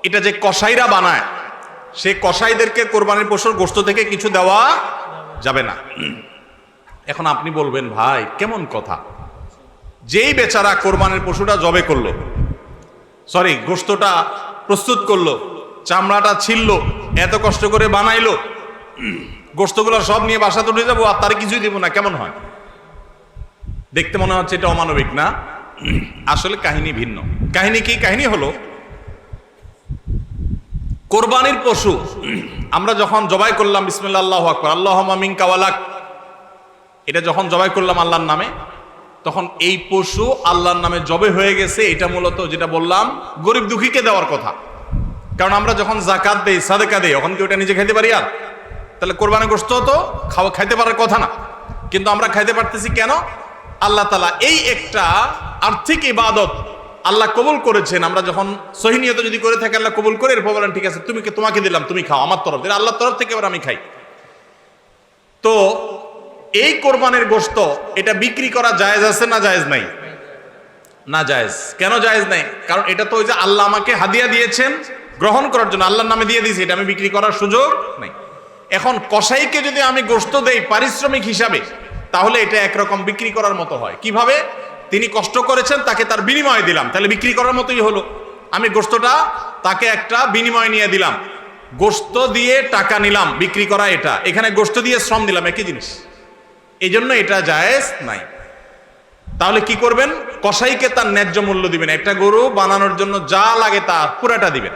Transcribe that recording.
এটা যে কসাইরা বানায়, সেই কসাইদেরকে কোরবানির পশুর গোশত থেকে কিছু দেওয়া যাবে না। এখন আপনি বলবেন, ভাই কেমন কথা, যেই বেচারা কোরবানির পশুটা জবে করলো, সরি গোশতটা প্রস্তুত করলো, চামড়াটা ছিললো, এত কষ্ট করে বানাইলো, গোশতগুলো সব নিয়ে বাসাতে উঠে যাবো আর তার কিছুই দেবো না, কেমন হয়? দেখতে মনে হচ্ছে এটা অমানবিক না? আসলে কাহিনী ভিন্ন। কাহিনী কি? কাহিনী হলো, কোরবানির পশু আমরা যখন জবাই করলাম বিসমিল্লাহ আল্লাহু আকবার আল্লাহুম্মা মিনকা ওয়ালাক, এটা যখন জবাই করলাম আল্লাহর নামে, তখন এই পশু আল্লাহর নামে জবে হয়ে গেছে। এটা মূলত যেটা বললাম গরিব দুঃখীকে দেওয়ার কথা। কারণ আমরা যখন যাকাত দেই, সাদেকা দেই, তখন কি ওটা নিজে খাইতে পারি? আর তাহলে কোরবানির গোশত তো খাইতে পারার কথা না, কিন্তু আমরা খাইতে পারতেছি কেন? আল্লাহ তাআলা এই একটা আর্থিক ইবাদত আল্লাহ কবুল করেছেন। আমরা যখন সহিহ নিয়তে যদি করে থাকি, আল্লাহ কবুল করে এরপর বলেন ঠিক আছে তোমাকে দিলাম, তুমি খাও আমার তরফ থেকে, আল্লাহর তরফ থেকে এবার আমি খাই। তো এই কোরবানির গোশত এটা বিক্রি করা জায়েজ আছে না জায়েজ নাই? না জায়েজ। কেন জায়েজ নাই? কারণ এটা তো ওই যে আল্লাহ আমাকে হাদিয়া দিয়েছেন গ্রহণ করার জন্য, আল্লাহর নামে দিয়ে দিয়েছি, এটা আমি বিক্রি করার সুযোগ নাই। এখন কসাইকে যদি আমি গোশত দেই পারিশ্রমিক হিসাবে, তাহলে এটা একরকম বিক্রি করার মতো হয়। কিভাবে? তিনি কষ্ট করেছেন, তাকে তার বিনিময় দিলাম, তাহলে বিক্রি করার মতোই হলো। আমি গোশতটা তাকে একটা বিনিময় নিয়ে দিলাম, গোশত দিয়ে টাকা নিলাম, বিক্রি করা এটা, এখানে গোশত দিয়ে শ্রম দিলাম, একই জিনিস। এই জন্য এটা জায়েজ নাই। তাহলে কি করবেন? কসাইকে তার ন্যায্য মূল্য দিবেন, একটা গরু বানানোর জন্য যা লাগে তা পুরাটা দিবেন।